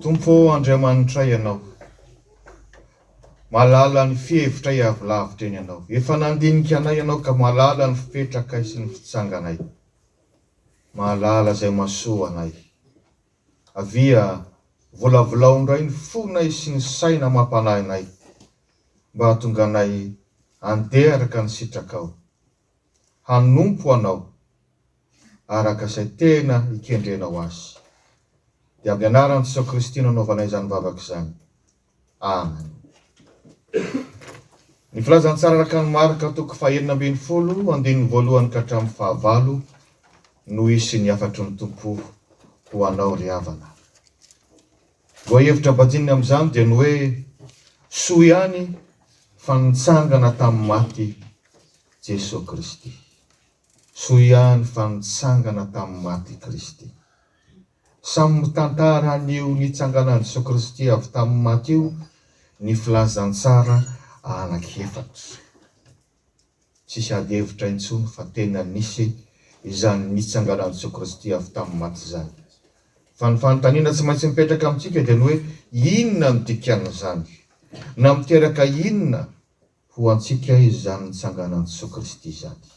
Tompo Andriamanitra ianao, malala ny fihevitra avy lavitra eny ianao. Efa nandinika anay ianao ka malala ny fipetraka sy ny fitsanganay. Malala izay mahasoa anay. Avia volavolaondray ny fonay sy ny saina mampanahinay, mba hahatonga anay handeharaka ny sitrakao, hanompo anao araka izay tena ikendrenao azy. Dia amin'ny anaran'i Jesosy Kristy nanaovanay izany vavaka izany. Amen. Ny filazantsara araka ny marika toko 2:20 andininy 1 ka hatramin'ny 9 no isy ny afatry ny Tompo ho anao ry havana. Voahevitra bajinina amin'izany dia ny hoe soa ihany fa nitsangana tamin'ny maty Jesosy Kristy. Soa ihany fa nitsangana tamin'ny maty Kristy. Samy mitantara an'io nitsanganan'i Jesosy Kristy avy tamin'ny maty io ny filazantsara anankefatra. Tsisy ady hevitra intsony fa tena nisy izany nitsanganan'i Jesosy Kristy avy tamin'ny maty izany. Fa ny fanontaniana tsy maintsy mipetraka amintsika dia ny hoe inona no dikan'izany? Na miteraka inona ho antsika izany nitsanganan'i Jesosy Kristy izany?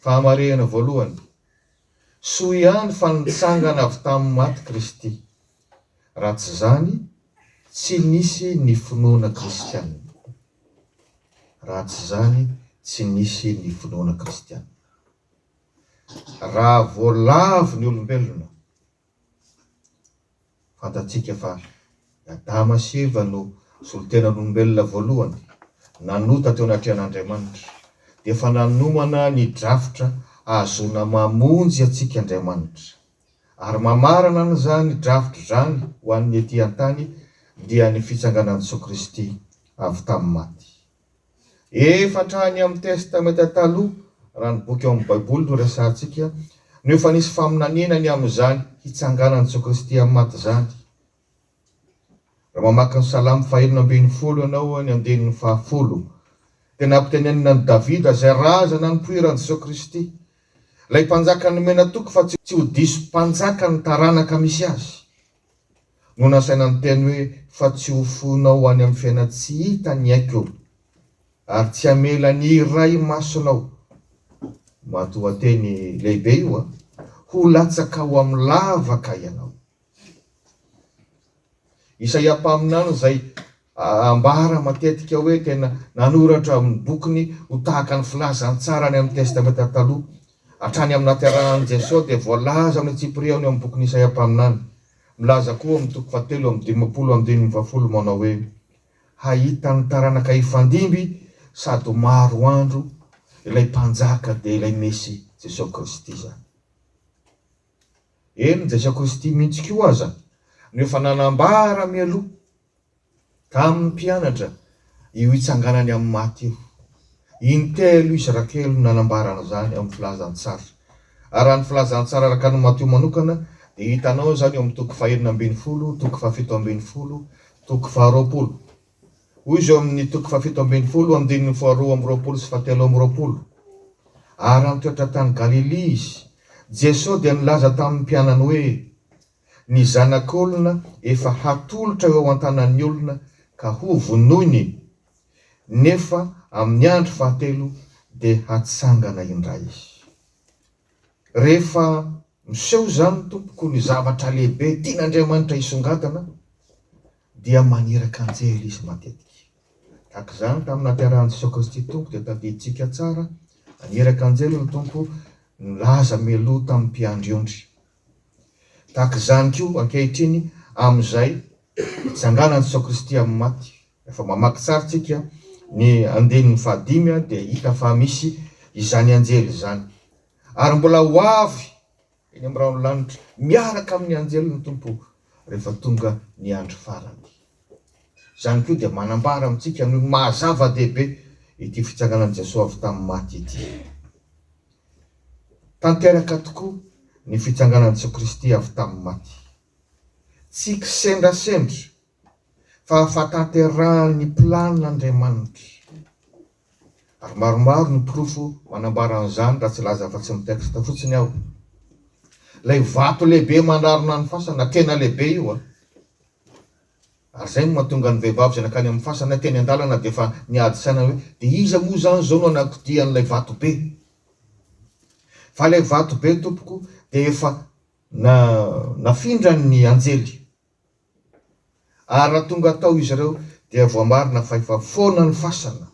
Fahamarehana voalohany, soa ihany fa nitsangana avy tamin'ny maty Kristy. Raha tsy izany, tsy nisy ny finoana kristianina. Raha tsy izany, tsy nisy ny finoana kristianina. Raha voalavo ny olombelona, fantatsika fa Adama sy Eva no solon-tenan'olombelona voalohany, nanota teo anaty an'Andriamanitra, dia efa nanomana ny drafitra ahazoana mamonjy antsika Andriamanitra. Ary mamarana n'izany drafitra izany ho an'ny ety an-tany dia ny fitsanganan'i Jesosy Kristy avy tamin'ny maty. Efa hatrany amin'ny testamenta taloha, raha ny boky ao amin'ny Baiboly no resantsika, no efa nisy faminanenany amin'izany hitsanganan'i Jesosy Kristy amin'ny maty izany. Raha mamaky ny Salamo 120 ianao ny andininy 10, tena ampitenenina ny Davida izay razana ny poiran'i Jesosy Kristy. Ilay mpanjaka nomena toky fa tsy ho diso mpanjaka ny taranaka misy azy. No nasaina ny teny hoe fa tsy ho fonao any amin'ny fiaina tsy hita ny aiko, ary tsy hamela ny iray masonao. Matoan-teny lehibe io, ho latsaka ho amin'ny lavaka ianao. Isaia mpaminany izay ambara matetika hoe tena nanoratra amin'ny bokiny ho tahaka ny filazantsara ny amin'ny testamenta taloha. Hatrany amin'ny nahaterahany Jesosy dia voalaza amin'ny Tsipriao ny amin'ny bokiny Isaia mpaminany. Milaza koa amin'ny toko 7:20 manao hoe hahita ny taranaka ifandimby sady maro andro ilay mpanjaka dia ilay mesy Jesosy Kristy zany. Eny Jesosy Kristy mihitsy koa aza no efa nanambara mialoha tamin'ny mpianatra io hitsanganany amin'ny maty io. Intelo izy rakely no nanambarana izany amin'ny filazantsara. Ary ny filazantsara araka ny Mateo manokana dia hitanao izany eo amin'ny toko 2:20, toko 7:20, toko 20. Hoy izy eo amin'ny toko 7:20 andininy 2:20 sy 7:20. Ary amin'ny toetra tany Galilea izy, Jesosy dia nilaza tamin'ny mpianany hoe ny zanak'olona efa hatolotra eo an-tanan'ny olona ka ho vonoiny, nefa amin'ny andro fahatelo dia hatsangana indray izy. Rehefa miseho zany tompoko ny zavatra lehibe tian'Andriamanitra hisongadana, dia maneraka anjely izy matetika. Tahaka izany tamin'ny nahaterahany Jesosy Kristy tompo dia tadiditsika tsara, maneraka anjely ny tompo nilaza mialoha tamin'ny mpiandry-ondry. Tahaka izany koa ankehitriny amin'izay hitsanganan'i Jesosy Kristy amin'ny maty. Efa mamaky tsara tsika ny andininy 5 dia hita fa misy izany anjely izany. Ary mbola ho avy eny amin'ny ranon'ny miaraka amin'ny anjely ny tompo rehefa tonga ny andro farany. Izany koa dia manambara amintsika ny mahazava-dehibe ity fitsanganan'i Jesosy avy tamin'ny maty ity. Tanteraka tokoa ny fitsanganan'i Jesosy Kristy avy tamin'ny maty. Tsy kisendrasendra fa ahafantarany planin'Andriamanitra. Ary maromaro ny profo manambara an'izany raha tsy laza fa tsy ny teksta fotsiny aho. Ilay vato lehibe manarona ny fasana tena lehibe io Ary zay mahatonga ny vehivavy zay nakany amin'ny fasana teny an-dalana de fa niady saina hoe de iza moa zany zao no anakodian'ilay vato be. Fa ilay vato be tompoko de efa nafindra ny anjely. Ary raha tonga tao izy ireo dia voamarina fa efa foana ny fasana.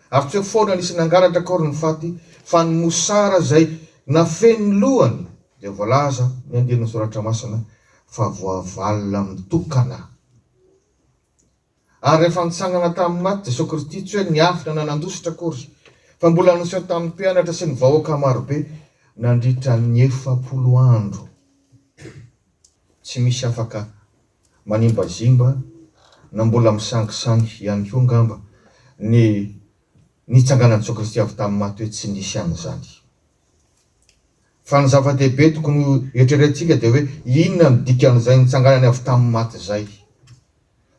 Ary tsy hoe foana nisy nangalatra akory ny faty, fa ny mosara zay nafeny lohany dia voalaza ny andinin'ny soratra masina fa voavalona mitokana. Ary rehefa nitsangana tamin'ny maty Jesosy Kristy tsy hoe niafina na nandositra akory, fa mbola niseho tamin'ny mpianatra sy ny vahoaka marobe nandritra ny 4 andro. Tsy misy afaka manimbazimba na mbola misangisangy ihany koa ngamba ny nitsanganan'i Jesosy Kristy avy tamin'ny maty hoe tsy nisy an'izany. Fa ny zava-dehibe tokony eritreretintsika dia hoe inona ny dikan'izay nitsanganany avy tamin'ny maty zay.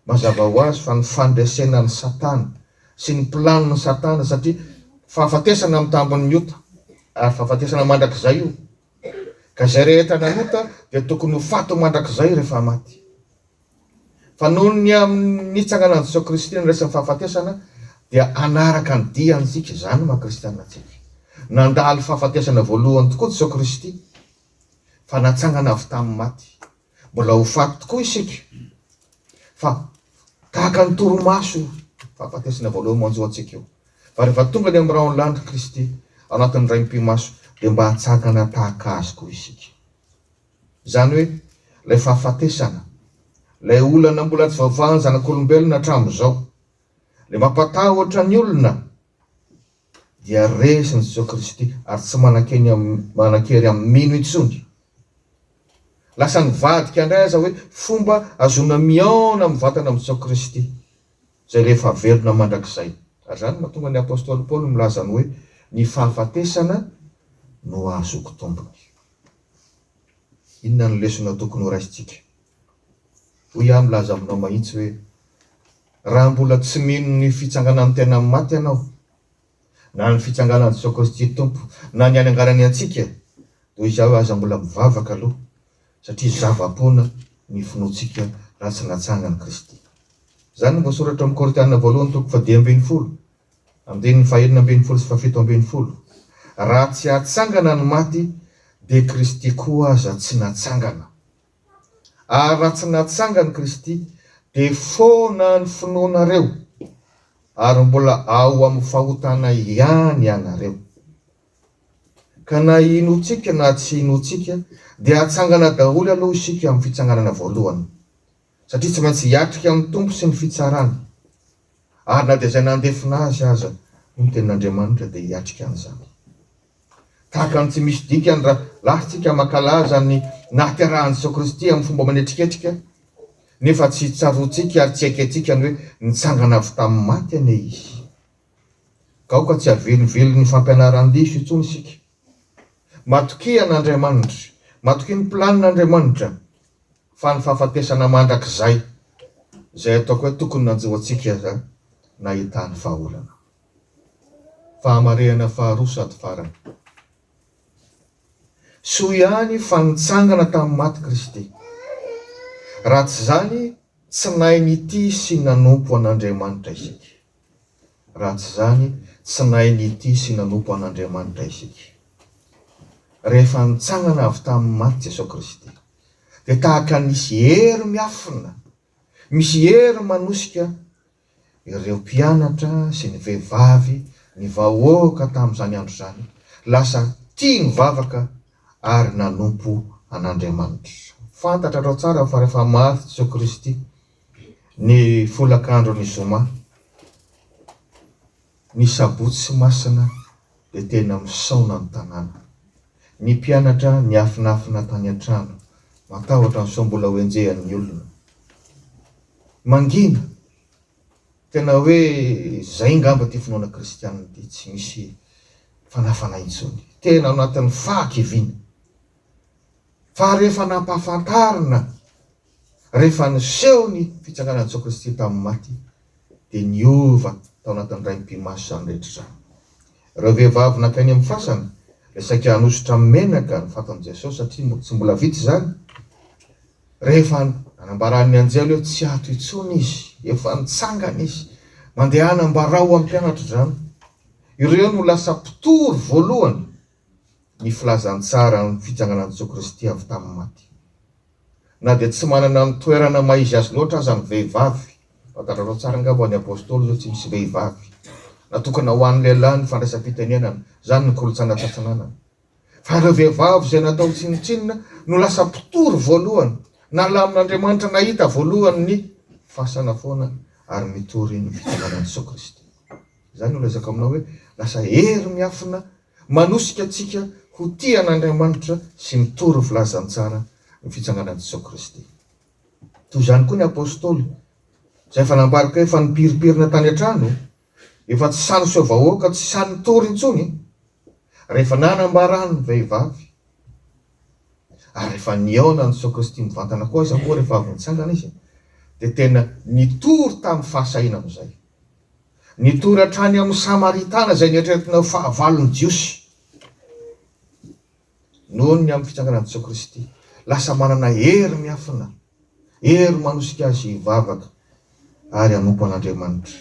Mazava ho azy fa ny fandresena ny Satana sy ny planiny Satana, satria fahafatesana amin'ny tambony miota ary fahafatesana mandrakizay io. Ka zay rehetra nanota dia tokony ho fato mandrakizay rehefa maty. Fa noho ny amin'ny nitsanganan'i Jesosy Kristy ny resan'ny fahafatesana dia anaraka ny diantsika zany maha-kristianina antsika. Nandalo fahafatesana voalohany tokoa Jesosy Kristy fa natsangana avy tamin'ny maty. Mbola ho faty tokoa isika. Fa tahaka ny torimaso fahafatesana voalohany manjo antsika io. Fa rehefa tonga ny amin'ny raon'ny landry Kristy anatin'ny raim-pimaso dia mba hatsangana tahaka azy koa isika. Zany hoe ilay fahafatesana, ilay olana mbola tsy vaovany zanak'olombelona hatramin'izao, le mampatahotra ny olona dia resin'i Jesosy Kristy ary tsy manan-kery amin'ny mino intsony. Lasa nivadika indray aza hoe fomba azona miaona amin'ny vatana amin'ny Jesosy Kristy zay rehefa velona mandrakizay. Ary zany mahatonga ny apôstôly Paoly milaza ny hoe ny fahafatesana no ahazoko tombony. Inona ny lesona tokony ho raisitsika? Hoy aho milaza aminao mahitsy hoe raha mbola tsy mino ny fitsanganan'ny tena amin'ny maty ianao, na ny fitsanganan'i Jesosy Kristy tompo, na ny ananganany antsika, toy izao aza mbola mivavaka aloha, satria zava-poana ny finoantsika raha tsy natsangana Kristy. Zany voasoratra amin'ny Korintianina voalohany toko 10:20, andininy 2:20 sy 7:20. Raha tsy hatsangana ny maty, dia Kristy koa aza tsy natsangana. Ary raha tsy natsangana Kristy, dia foana ny finoanareo, ary mbola ao amin'ny fahotana ihany ianareo. Ka na inotsika na tsy inotsika, dia hatsangana daholo aloha isika amin'ny fitsanganana voalohany. Satria tsy maintsy hiatrika amin'ny tompo sy ny fitsarany. Ary na dia izay nandefina azy aza ny tenin'Andriamanitra dia hiatrika an'izany. Tahaka ny tsy misy dikany raha lasitsika mankalaza ny nahaterahan'i Jesosy Kristy amin'ny fomba manetriketrika, nefa tsy tsaroantsika ary tsy aiketsika ny hoe nitsangana avy tamin'ny maty ane izy. Ka aoka tsy havelively ny fampianaran-diso intsony isika. Matokia an'Andriamanitra, matokia ny planin'Andriamanitra fa ny fahafatesana mandrakizay zay ataoko hoe tokony nanjoantsika zany nahitany vahaolana. Fahamarehana faharoa sady farany. Soa ihany fa nitsangana tamin'ny maty Kristy. Raha tsy zany, tsy nahay nity sy nanompo an'Andriamanitra isika. Raha tsy zany, tsy nahay nity sy nanompo an'Andriamanitra isika. Rehefa nitsangana avy tamin'ny maty Jesosy Kristy, dia tahaka nisy hery miafina, misy hery manosika ireo mpianatra sy ny vehivavy, ny vahoaka tamin'izany andro zany, lasa tia mivavaka ary nanompo an'Andriamanitra. Fantatrareo tsara fa rehefa maty Jesosy Kristy ny folak'andro ny zoma, ny sabotsy masina dia tena misaona ny tanàna. Ny mpianatra ny afinafina tany an-trano, matahotra ny sao mbola hoenjehan'ny olona. Mangina, tena hoe zay ngamba ty finoana kristianina ty, tsy misy fanafana intsony. Tena anatin'ny fahakiviana. Fa rehefa nampahafantarina, rehefa niseho ny fitsanganan'i Jesosy Kristy tamin'ny maty, dia niova tao anatin'ny raim-pimaso zany rehetra zany. Ireo vehivavy nakany amin'ny fasana, resaky hanositra menaka ny fatan'i Jesosy satria tsy mbola vitsy zany. Rehefa Anambaran'ny anjely hoe tsy ato intsony izy, efa nitsangana izy, mandeha anambarao amin'ny mpianatra zany. Ireo no lasa mpitory voalohany ny filazantsara ny fitsanganan'i Jesosy Kristy avy tamin'ny maty. Na dia tsy manana ny toerana maizy azy loatra aza ny vehivavy. Fantararao tsara angamba ny apôstôly zao tsy misy vehivavy. Natokana ho an'ny lehilahy ny fandraisam-pitenenana, zany ny kolontsaina tratsanana. Fa ireo vehivavy izay natao tsinotsinona no lasa mpitory voalohany, na lamin'Andriamanitra nahita voalohany ny fasana foana ary mitory ny fitsanganan'i Jesosy Kristy. Zany no lezaka aminao hoe lasa hery miafina manosika atsika ho tia an'Andriamanitra sy mitory filazantsara ny fitsanganan'i Jesosy Kristy. Toy izany koa ny apôstôly izay efa nambarika hoe efa nipiripirina tany an-trano, efa tsy sany seho vahoaka, tsy sany tory intsony. Rehefa nanambarany ny vehivavy ary rehefa niaona ny Jesosy Kristy mivantana koa izy koa rehefa avy nitsangana izy, dia tena nitory tamin'ny fahasahiana amin'izay. Nitory hatrany amin'ny Samaritana izay nieritreretina ho fahavalon'ny Jiosy. Nohony ny amin'ny fitsanganan'i Jesosy Kristy lasa manana hery miafina, hery manosika azy hivavaka ary hanompo an'Andriamanitra.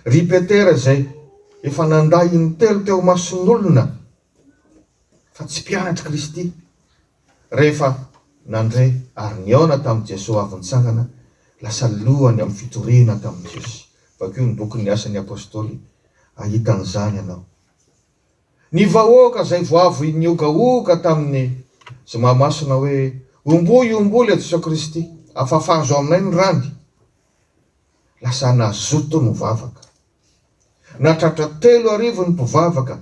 Ry Petera izay efa nanday ny telo teo mason'olona fa tsy mpianatra Kristy, rehefa nandray ary niaona tamin'i Jesosy avy nitsangana, lasa lohany amin'ny fitoriana tamin'i Jesosy. Bakeo ny bokin'ny asan'ny apôstôly ahitan'izany ianao. Ny vahoaka izay voavy niogaoga tamin'ny izay mahamasina hoe omboy omboly Jesosy Kristy, afafazo aminay ny rany, lasa nazoto ny mivavaka. Natratra 3 arivo ny mpivavaka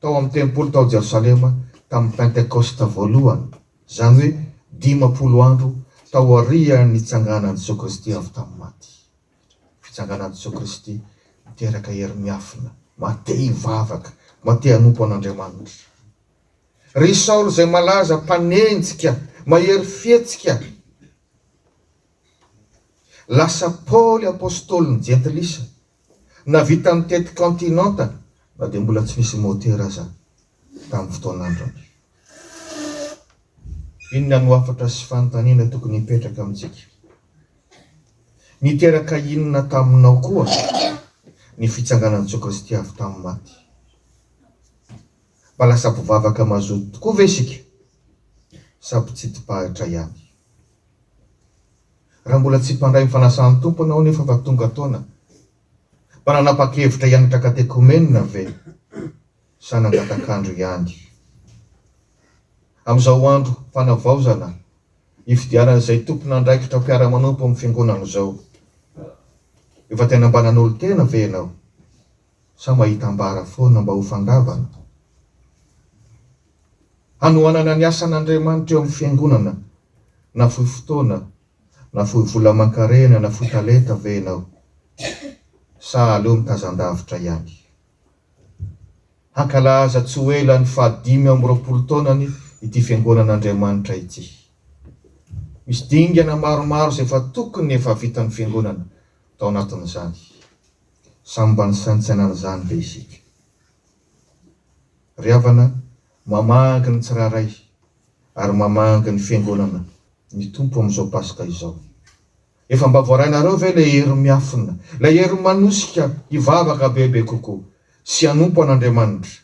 tao amin'ny tempolo tao Jerosalema tamin'ny Pentekosta voalohany, zany hoe 50 andro tao aorian'ny nitsanganan'i Jesosy Kristy avy tamin'ny maty. Fitsanganan'i Jesosy Kristy miteraka hery miafina, mate hivavaka, mate hanompo an'Andriamanitra. Ry Saoly izay malaza mpanenjika, mahery fihetsika, lasa Paoly apôstôly jentilisa, navita mitety kontinanta, na dia mbola tsy misy motera aza tamin'ny fotoan'andro. Inona no hafatra sy fanontaniana tokony hipetraka amintsika? Niteraka inona taminao koa ny fitsanganan'i Jesosy Kristy avy tamin'ny maty? Mba lasa mpivavaka mazoto tokoa ve isika sa mpitsidi-pahitra ihany? Raha mbola tsy mpandray ny fanasan'ny tompo anao nefa fa tonga taona, mba nanapa-kevitra hianatra katekomenina ve sa nangatakandro ihany? Amin'izao andro fanavaozana, hifidianana izay tompona andraikitra mpiara-manompo amin'ny fiangonana izao, efa tena mba nanolo tena ve ianao sa mahita ambara foana mba ho fandavana? Hanohanana ny asan'Andriamanitra eo amin'ny fiangonana, na fohy fotoana, na fohy vola aman-karena, na fohy talenta ve ianao sa aleo mitazan-davitra ihany? Hankalaza tsy ho ela ny 520 taonany ity fiangonan'Andriamanitra ity. Misy dingana maromaro izay efa tokony efa vitan'ny fiangonana tao anatin'izany. Samy mba nisaintsainan'izany ve isika? Ry havana, mamangy ny tsiraray ary mamangy ny fiangonana ny tompo amin'izao Pasika izao. Efa mba voarainareo ve ilay hery miafina, ilay hery manosika hivavaka bebe kokoa sy hanompo an'Andriamanitra,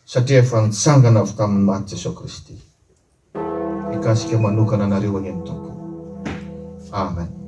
satria efa nitsangana avy tamin'ny maty Jesosy Kristy. Ikasika manokana anareo any amin'ny tompo. Amen.